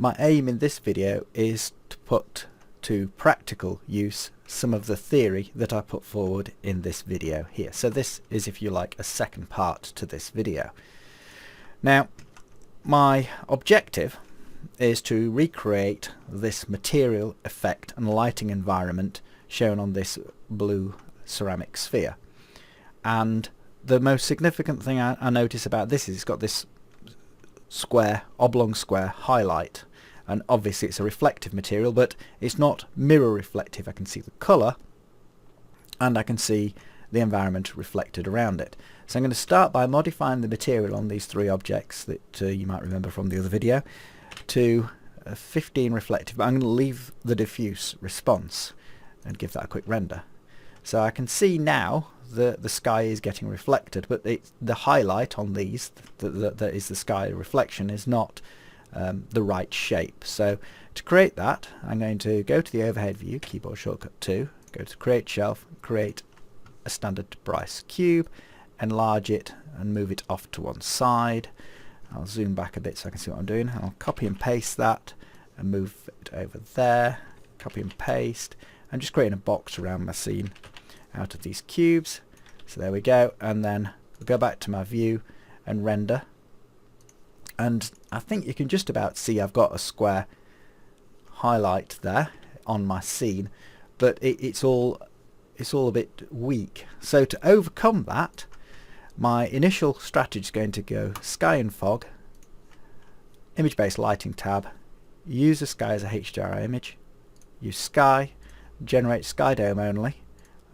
My aim in this video is to put to practical use some of the theory that I put forward in this video here. So this is, if you like, a second part to this video. Now, my objective is to recreate this material effect and lighting environment shown on this blue ceramic sphere. And the most significant thing I notice about this is it's got this square, oblong square highlight, and obviously it's a reflective material, but it's not mirror reflective. I can see the colour and I can see the environment reflected around it. So I'm going to start by modifying the material on these three objects that you might remember from the other video to 15 reflective, but I'm going to leave the diffuse response and give that a quick render. So I can see now the sky is getting reflected, but the highlight on these, that is the sky reflection, is not the right shape. So to create that, I'm going to go to the overhead view, keyboard shortcut 2, go to create shelf, create a standard Bryce cube, enlarge it and move it off to one side. I'll zoom back a bit so I can see what I'm doing. I'll copy and paste that and move it over there, copy and paste. I'm just creating a box around my scene out of these cubes. So there we go, and then we'll go back to my view and render. And I think you can just about see I've got a square highlight there on my scene, but it's all a bit weak. So to overcome that, my initial strategy is going to go Sky and Fog, Image Based Lighting tab, use the sky as a HDRI image, use Sky, generate Sky Dome only.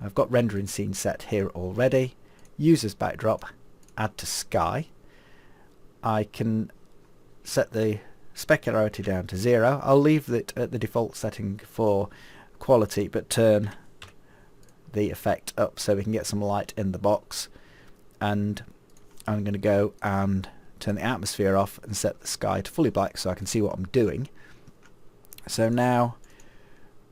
I've got rendering scene set here already. Use as backdrop, add to Sky. I can set the specularity down to 0. I'll leave it at the default setting for quality, but turn the effect up so we can get some light in the box. And I'm going to go and turn the atmosphere off and set the sky to fully black so I can see what I'm doing. So now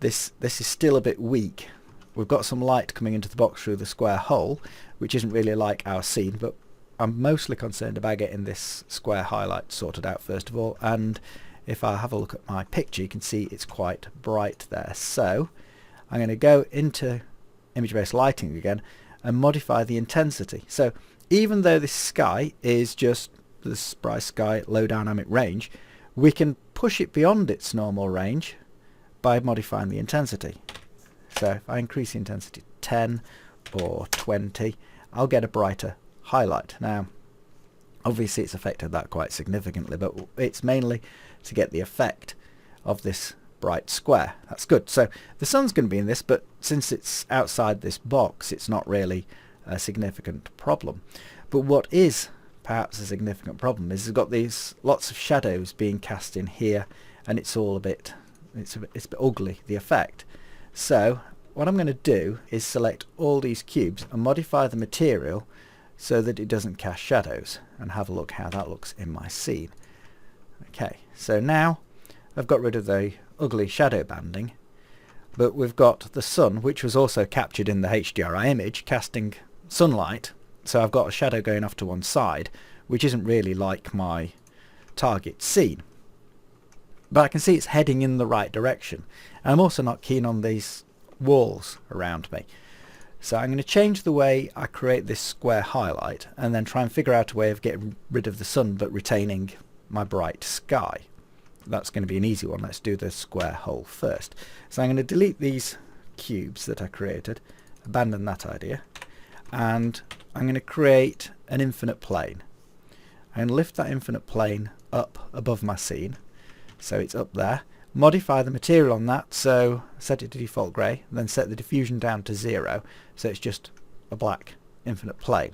this is still a bit weak. We've got some light coming into the box through the square hole, which isn't really like our scene, but I'm mostly concerned about getting this square highlight sorted out first of all. And if I have a look at my picture, you can see it's quite bright there. So I'm going to go into image-based lighting again and modify the intensity. So even though this sky is just this Bryce sky low dynamic range, we can push it beyond its normal range by modifying the intensity. So if I increase the intensity to 10 or 20, I'll get a brighter highlight. Now obviously it's affected that quite significantly, but it's mainly to get the effect of this bright square. That's good. So the sun's going to be in this, but since it's outside this box, it's not really a significant problem. But what is perhaps a significant problem is it's got these lots of shadows being cast in here, and it's all a bit ugly, the effect. So what I'm going to do is select all these cubes and modify the material so that it doesn't cast shadows, and have a look how that looks in my scene. Okay, so now I've got rid of the ugly shadow banding, but we've got the sun, which was also captured in the HDRI image, casting sunlight. So I've got a shadow going off to one side, which isn't really like my target scene. But I can see it's heading in the right direction. And I'm also not keen on these walls around me. So I'm going to change the way I create this square highlight and then try and figure out a way of getting rid of the sun but retaining my bright sky. That's going to be an easy one. Let's do the square hole first. So I'm going to delete these cubes that I created, abandon that idea, and I'm going to create an infinite plane. I'm going to lift that infinite plane up above my scene, so it's up there. Modify the material on that, so set it to default grey, then set the diffusion down to 0, so it's just a black infinite plane,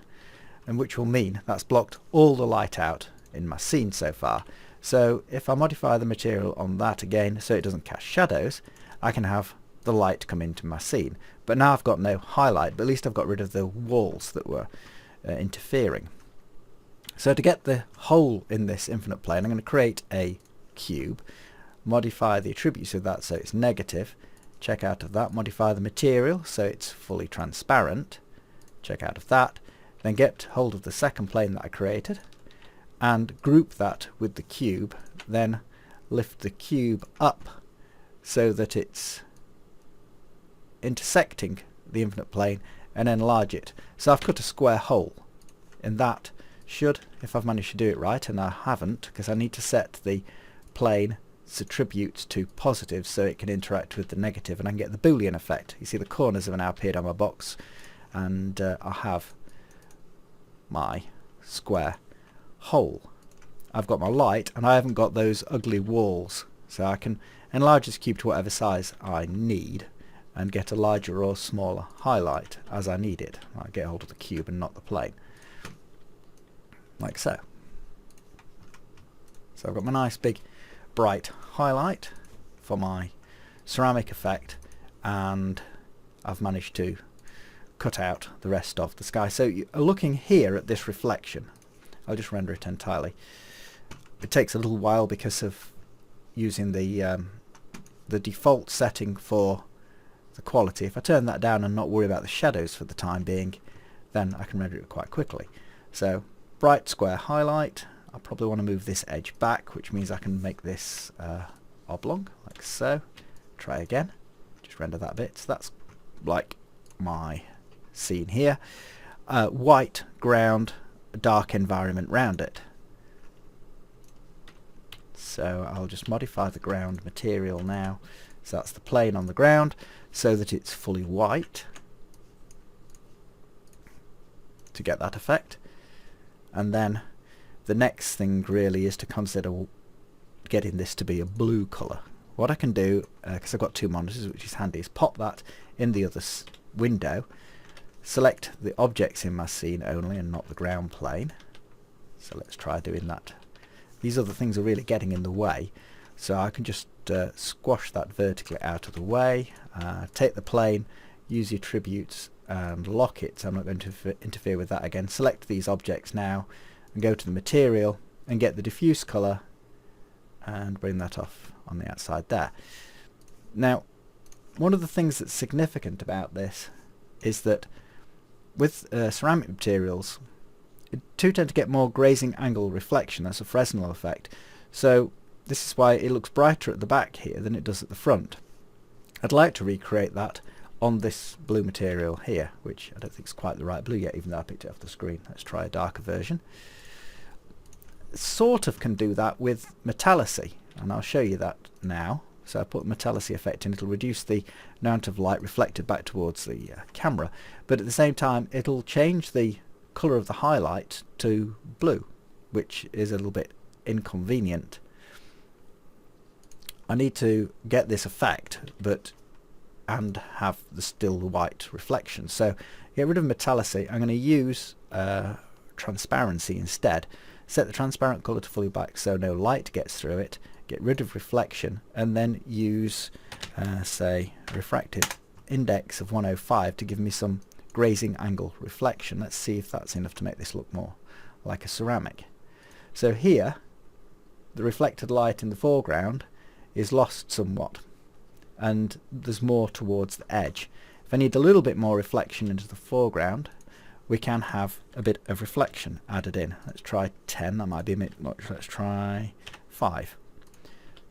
and which will mean that's blocked all the light out in my scene so far. So if I modify the material on that again so it doesn't cast shadows, I can have the light come into my scene. But now I've got no highlight, but at least I've got rid of the walls that were interfering. So to get the hole in this infinite plane, I'm going to create a cube, modify the attributes of that so it's negative, check out of that, modify the material so it's fully transparent, check out of that, then get hold of the second plane that I created and group that with the cube. Then lift the cube up so that it's intersecting the infinite plane and enlarge it. So I've cut a square hole, and that should, if I've managed to do it right, and I haven't because I need to set the plane's attributes to positive so it can interact with the negative, and I can get the Boolean effect. You see the corners have now appeared on my box, and I have my square hole. I've got my light, and I haven't got those ugly walls, so I can enlarge this cube to whatever size I need and get a larger or smaller highlight as I need it. I get hold of the cube and not the plane, like so. So I've got my nice big bright highlight for my ceramic effect, and I've managed to cut out the rest of the sky. So you're looking here at this reflection. I'll just render it entirely. It takes a little while because of using the default setting for the quality. If I turn that down and not worry about the shadows for the time being, then I can render it quite quickly. So bright square highlight. I probably want to move this edge back, which means I can make this oblong, like so. Try again. Just render that bit. So that's like my scene here. White ground, dark environment round it. So I'll just modify the ground material now. So that's the plane on the ground, so that it's fully white to get that effect. And then the next thing really is to consider getting this to be a blue colour. What I can do, because I've got two monitors, which is handy, is pop that in the other window, select the objects in my scene only and not the ground plane. So let's try doing that. These other things are really getting in the way, so I can just squash that vertically out of the way, take the plane, use the attributes and lock it, so I'm not going to interfere with that again. Select these objects now and go to the material and get the diffuse colour and bring that off on the outside there. Now, one of the things that's significant about this is that with ceramic materials, it tend to get more grazing angle reflection. That's a Fresnel effect. So this is why it looks brighter at the back here than it does at the front. I'd like to recreate that on this blue material here, which I don't think is quite the right blue yet, even though I picked it off the screen. Let's try a darker version. Sort of can do that with Metallus II, and I'll show you that now. So I put Metallus II effect in. It'll reduce the amount of light reflected back towards the camera, but at the same time it'll change the colour of the highlight to blue, which is a little bit inconvenient. I need to get this effect and have still the white reflection. So get rid of Metallus II. I'm going to use transparency instead. Set the transparent colour to fully black so no light gets through it. Get rid of reflection, and then use say refractive index of 105 to give me some grazing angle reflection. Let's see if that's enough to make this look more like a ceramic. So here the reflected light in the foreground is lost somewhat, and there's more towards the edge. If I need a little bit more reflection into the foreground, we can have a bit of reflection added in. Let's try 10, that might be a bit much. Let's try 5.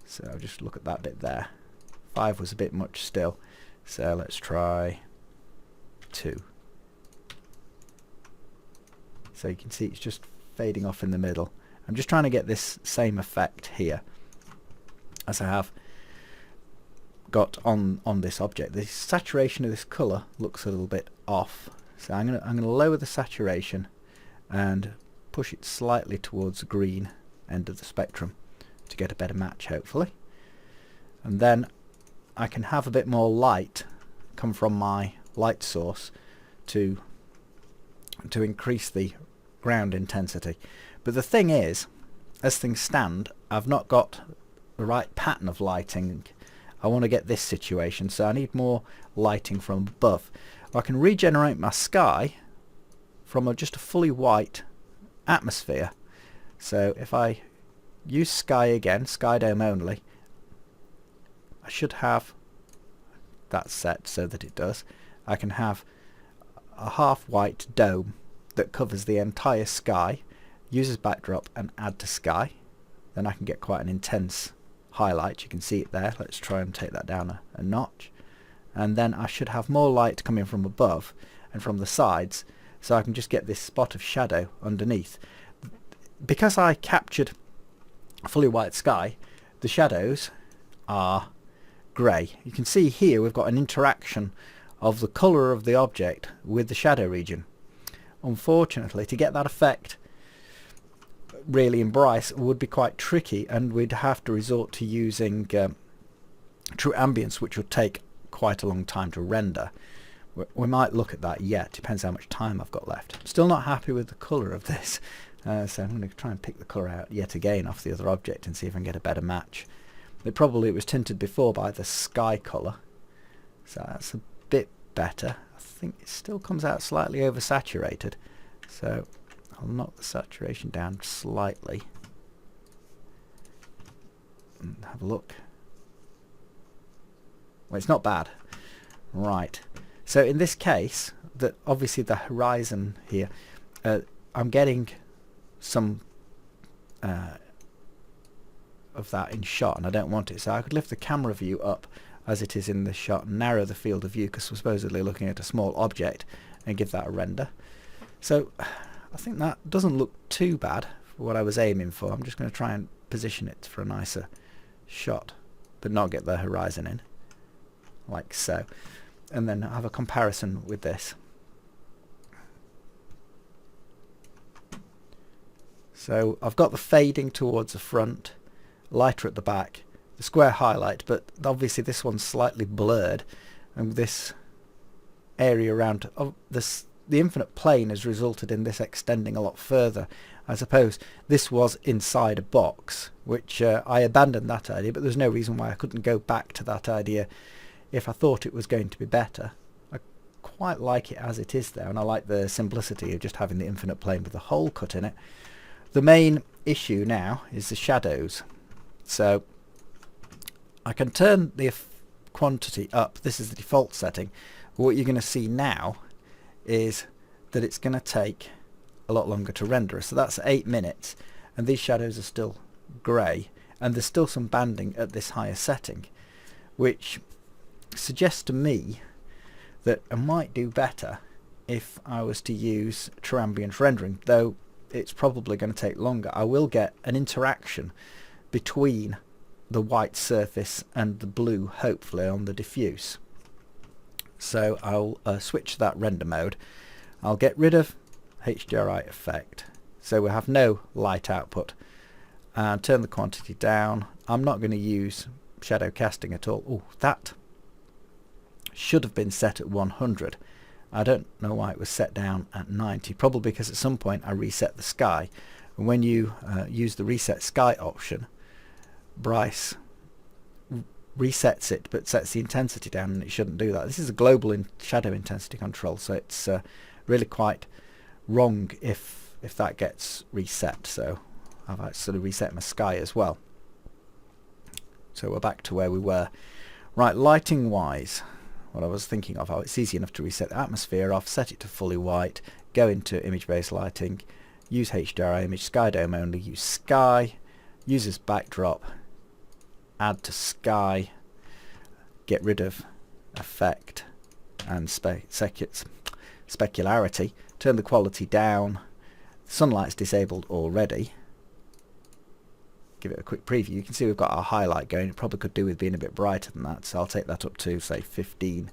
So I'll just look at that bit there. 5 was a bit much still, so let's try 2. So you can see it's just fading off in the middle. I'm just trying to get this same effect here as I have got on this object. The saturation of this colour looks a little bit off, so I'm gonna lower the saturation and push it slightly towards the green end of the spectrum to get a better match, hopefully. And then I can have a bit more light come from my light source to increase the ground intensity. But the thing is, as things stand, I've not got the right pattern of lighting. I want to get this situation, so I need more lighting from above. I can regenerate my sky from just a fully white atmosphere. So if I use sky again, sky dome only, I should have that set so that it does. I can have a half white dome that covers the entire sky, use as backdrop and add to sky. Then I can get quite an intense highlight. You can see it there. Let's try and take that down a notch, and then I should have more light coming from above and from the sides, so I can just get this spot of shadow underneath. Because I captured a fully white sky, the shadows are grey. You can see here we've got an interaction of the colour of the object with the shadow region. Unfortunately, to get that effect really in Bryce would be quite tricky, and we'd have to resort to using true ambience, which would take quite a long time to render. We might look at that yet, depends how much time I've got left. I'm still not happy with the colour of this, so I'm going to try and pick the colour out yet again off the other object and see if I can get a better match. It was tinted before by the sky colour, so that's a bit better. I think it still comes out slightly oversaturated, so I'll knock the saturation down slightly and have a look. Well, it's not bad. Right, so in this case, obviously the horizon here, I'm getting some of that in shot, and I don't want it, so I could lift the camera view up as it is in this shot and narrow the field of view, because we're supposedly looking at a small object, and give that a render. So I think that doesn't look too bad for what I was aiming for. I'm just going to try and position it for a nicer shot, but not get the horizon in, like so, and then have a comparison with this. So I've got the fading towards the front, lighter at the back, the square highlight, but obviously this one's slightly blurred, and this area around the infinite plane has resulted in this extending a lot further. I suppose this was inside a box, which I abandoned that idea, but there's no reason why I couldn't go back to that idea if I thought it was going to be better. I quite like it as it is there, and I like the simplicity of just having the infinite plane with the hole cut in it. The main issue now is the shadows. So I can turn the quantity up. This is the default setting. What you're going to see now is that it's going to take a lot longer to render. So that's 8 minutes, and these shadows are still grey, and there's still some banding at this higher setting, which suggests to me that I might do better if I was to use true ambient rendering, though it's probably going to take longer. I will get an interaction between the white surface and the blue, hopefully, on the diffuse. So I'll switch that render mode. I'll get rid of HDRI effect, so we have no light output, and turn the quantity down. I'm not going to use shadow casting at all. Oh, that should have been set at 100. I don't know why it was set down at 90, probably because at some point I reset the sky, and when you use the reset sky option, Bryce resets it but sets the intensity down, and it shouldn't do that. This is a global shadow intensity control, so it's really quite wrong if that gets reset. So I've actually reset my sky as well. So we're back to where we were. Right, lighting wise, what I was thinking of, it's easy enough to reset the atmosphere off, set it to fully white, go into image based lighting, use HDRI image, sky dome only, use sky, use as backdrop, add to sky, get rid of effect and specularity, turn the quality down. Sunlight's disabled already. Give it a quick preview. You can see we've got our highlight going. It probably could do with being a bit brighter than that, so I'll take that up to say 15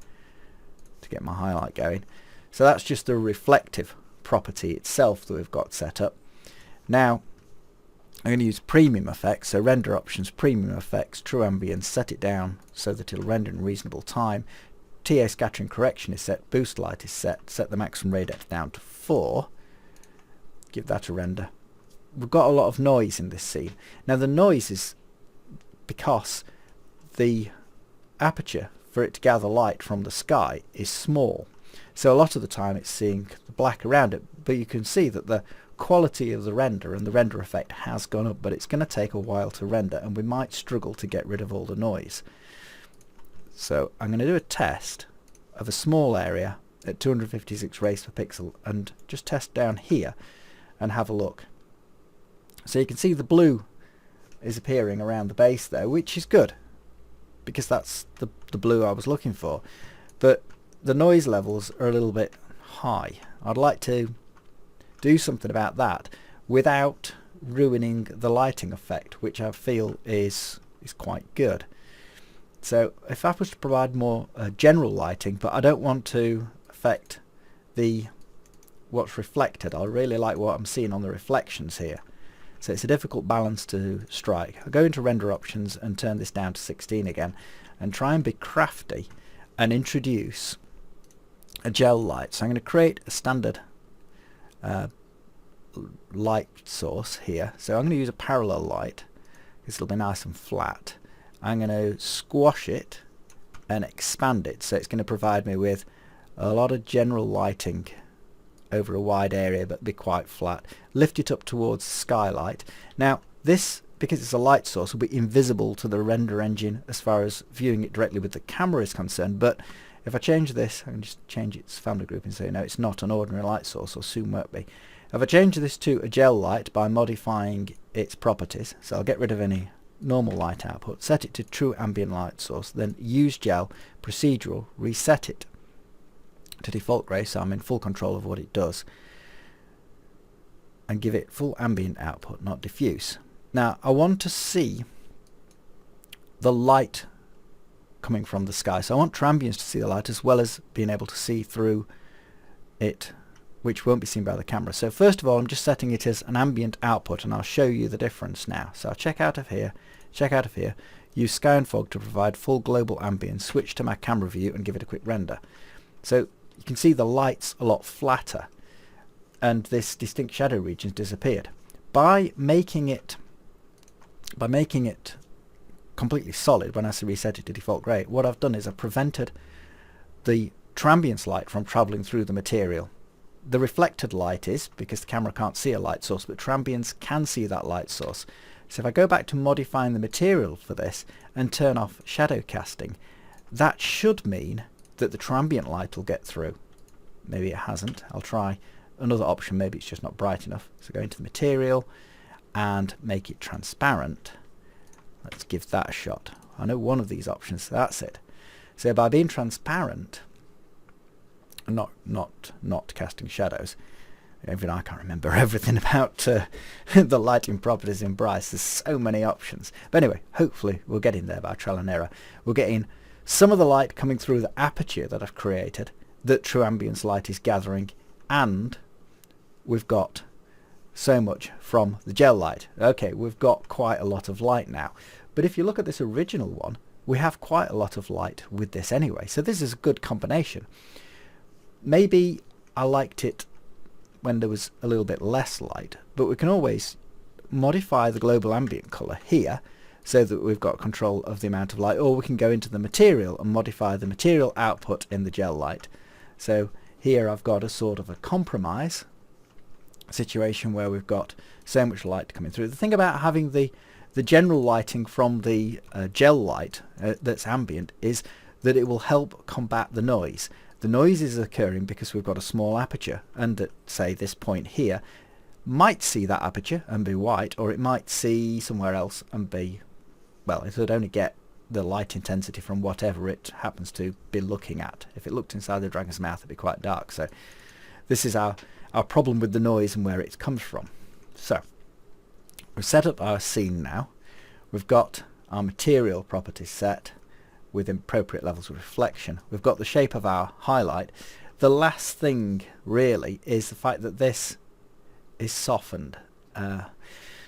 to get my highlight going. So that's just the reflective property itself that we've got set up. Now I'm going to use premium effects, so render options, premium effects, true ambience, set it down so that it'll render in reasonable time. TA scattering correction is set, boost light is set the maximum ray depth down to 4, give that a render. We've got a lot of noise in this scene. Now the noise is because the aperture for it to gather light from the sky is small, so a lot of the time it's seeing the black around it, but you can see that the quality of the render and the render effect has gone up, but it's going to take a while to render, and we might struggle to get rid of all the noise. So I'm going to do a test of a small area at 256 rays per pixel and just test down here and have a look. So you can see the blue is appearing around the base there, which is good because that's the blue I was looking for, but the noise levels are a little bit high. I'd like to do something about that without ruining the lighting effect, which I feel is quite good. So if I was to provide more general lighting, but I don't want to affect what's reflected. I really like what I'm seeing on the reflections here. So it's a difficult balance to strike. I'll go into render options and turn this down to 16 again and try and be crafty and introduce a gel light. So I'm going to create a standard light source here. So I'm going to use a parallel light. This will be nice and flat. I'm going to squash it and expand it, so it's going to provide me with a lot of general lighting over a wide area but be quite flat. Lift it up towards skylight. Now this, because it's a light source, will be invisible to the render engine as far as viewing it directly with the camera is concerned, but if I change this, I can just change its family group and say no, it's not an ordinary light source, or soon won't be. If I change this to a gel light by modifying its properties, so I'll get rid of any normal light output, set it to true ambient light source, then use gel, procedural, reset it to default grey, so I'm in full control of what it does, and give it full ambient output, not diffuse. Now I want to see the light coming from the sky, so I want transients to see the light as well as being able to see through it, which won't be seen by the camera. So first of all, I'm just setting it as an ambient output, and I'll show you the difference now. So I'll check out of here, use sky and fog to provide full global ambience, switch to my camera view and give it a quick render. So you can see the light's a lot flatter and this distinct shadow region's disappeared. By making it completely solid, when I reset it to default grey, what I've done is I've prevented the transience light from travelling through the material. The reflected light is, because the camera can't see a light source, but transients can see that light source. So if I go back to modifying the material for this and turn off shadow casting, that should mean that the transient light will get through. Maybe it hasn't. I'll try another option, maybe it's just not bright enough. So go into the material and make it transparent. Let's give that a shot. I know one of these options, so that's it. So by being transparent, not casting shadows. Even I can't remember everything about the lighting properties in Bryce. There's so many options. But anyway, hopefully we'll get in there by trial and error. We'll get in some of the light coming through the aperture that I've created, that true ambience light is gathering, and we've got so much from the gel light. Okay, we've got quite a lot of light now. But if you look at this original one, we have quite a lot of light with this anyway. So this is a good combination. Maybe I liked it when there was a little bit less light, but we can always modify the global ambient colour here so that we've got control of the amount of light, or we can go into the material and modify the material output in the gel light. So here I've got a sort of a compromise situation where we've got so much light coming through. The thing about having the general lighting from the gel light that's ambient is that it will help combat the noise. The noise is occurring because we've got a small aperture, and at say this point here might see that aperture and be white, or it might see somewhere else and be, well, it would only get the light intensity from whatever it happens to be looking at. If it looked inside the dragon's mouth, it'd be quite dark. So this is our problem with the noise and where it comes from. So we've set up our scene now. We've got our material properties set with appropriate levels of reflection. We've got the shape of our highlight. The last thing really is the fact that this is softened.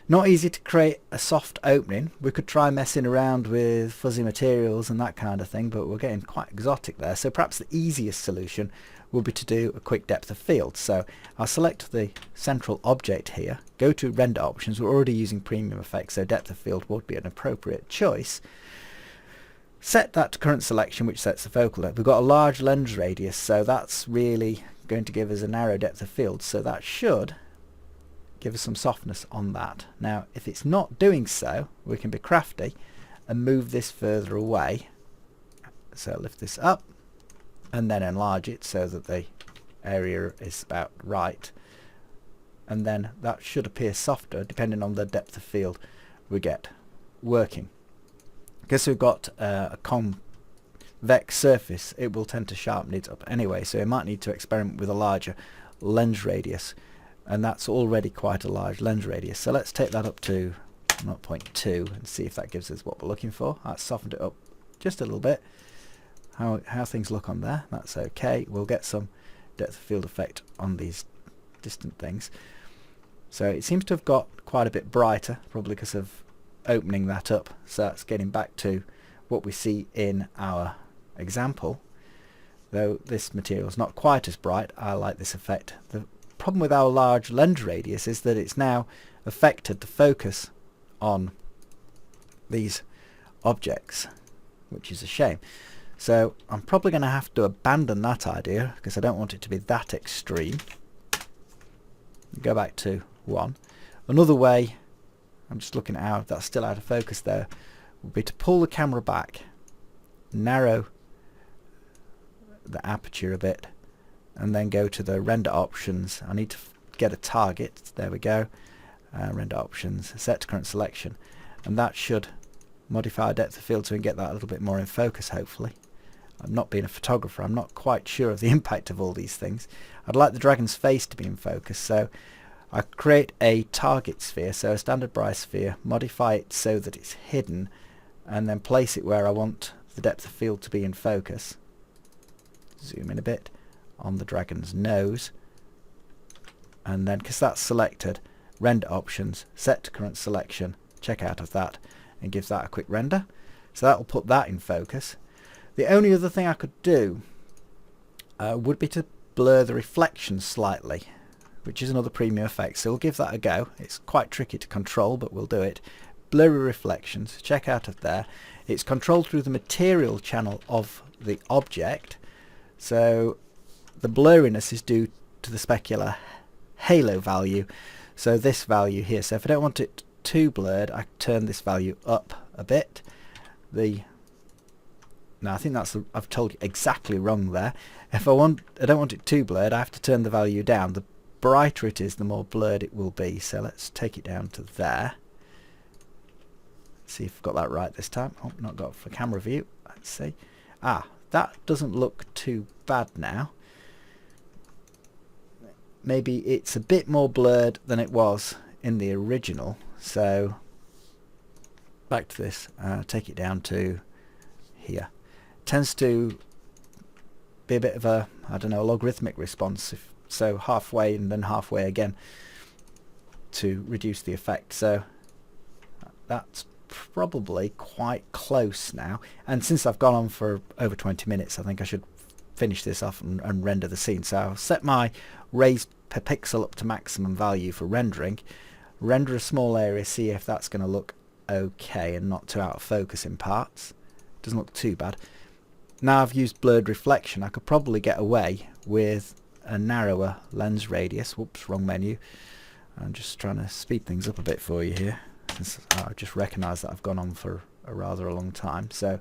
Not easy to create a soft opening. We could try messing around with fuzzy materials and that kind of thing, but we're getting quite exotic there. So perhaps the easiest solution would be to do a quick depth of field. So I'll select the central object here, go to render options. We're already using premium effects, so depth of field would be an appropriate choice. Set that to current selection, which sets the focal length. We've got a large lens radius, so that's really going to give us a narrow depth of field, so that should give us some softness on that. Now if it's not doing so, we can be crafty and move this further away. So lift this up and then enlarge it so that the area is about right, and then that should appear softer depending on the depth of field we get. working. Because we've got a convex surface, it will tend to sharpen it up anyway, so we might need to experiment with a larger lens radius, and that's already quite a large lens radius. So let's take that up to 0.2 and see if that gives us what we're looking for. That's softened it up just a little bit. How things look on there, that's okay. We'll get some depth of field effect on these distant things. So it seems to have got quite a bit brighter, probably because of opening that up. So that's getting back to what we see in our example, though this material is not quite as bright. I like this effect. The problem with our large lens radius is that it's now affected the focus on these objects, which is a shame. So I'm probably going to have to abandon that idea because I don't want it to be that extreme. Go back to 1. Another way, I'm just looking at how that's still out of focus there, would be to pull the camera back, narrow the aperture a bit, and then go to the render options. I need to get a target. There we go. Render options, set to current selection, and that should modify our depth of field so we can get that a little bit more in focus, hopefully. I'm not being a photographer, I'm not quite sure of the impact of all these things. I'd like the dragon's face to be in focus, so I create a target sphere, so a standard Bryce sphere, modify it so that it's hidden, and then place it where I want the depth of field to be in focus. Zoom in a bit on the dragon's nose, and then because that's selected, render options, set to current selection, check out of that, and gives that a quick render. So that will put that in focus. The only other thing I could do would be to blur the reflection slightly, which is another premium effect, so we'll give that a go. It's quite tricky to control, but we'll do it. Blurry reflections, check out of there. It's controlled through the material channel of the object, so the blurriness is due to the specular halo value, so this value here. So if I don't want it too blurred, I turn this value up a bit. Now I think I've told you exactly wrong there. If I don't want it too blurred, I have to turn the value down. The brighter it is, the more blurred it will be. So let's take it down to there. See if I've got that right this time. Oh, not got for camera view. Let's see. That doesn't look too bad now. Maybe it's a bit more blurred than it was in the original. So back to this. Take it down to here. Tends to be a bit of a, I don't know, a logarithmic response, so halfway and then halfway again to reduce the effect. So that's probably quite close now, and since I've gone on for over 20 minutes, I think I should finish this off and render the scene. So I'll set my raise per pixel up to maximum value for rendering, render a small area, see if that's going to look okay and not too out of focus in parts. Doesn't look too bad. Now I've used blurred reflection, I could probably get away with a narrower lens radius. Whoops, wrong menu. I'm just trying to speed things up a bit for you here, since I just recognised that I've gone on for a rather long time. So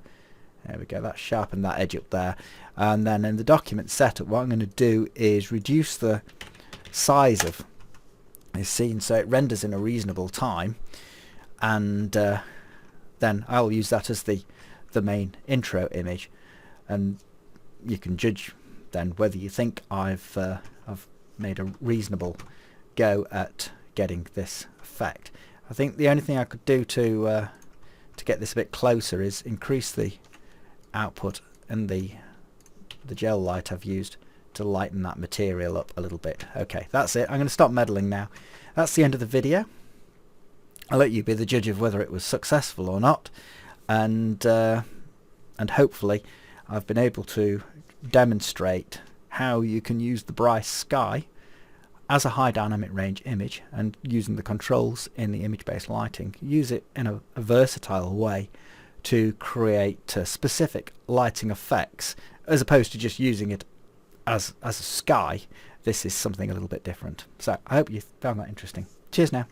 there we go, that's sharpened that edge up there. And then in the document setup, what I'm going to do is reduce the size of this scene so it renders in a reasonable time, and then I'll use that as the main intro image, and you can judge then whether you think I've made a reasonable go at getting this effect. I think the only thing I could do to get this a bit closer is increase the output and the gel light I've used to lighten that material up a little bit. Okay, that's it. I'm going to stop meddling now. That's the end of the video. I'll let you be the judge of whether it was successful or not, and hopefully I've been able to demonstrate how you can use the Bryce sky as a high dynamic range image, and using the controls in the image-based lighting, use it in a versatile way to create specific lighting effects, as opposed to just using it as a sky. This is something a little bit different. So I hope you found that interesting. Cheers now.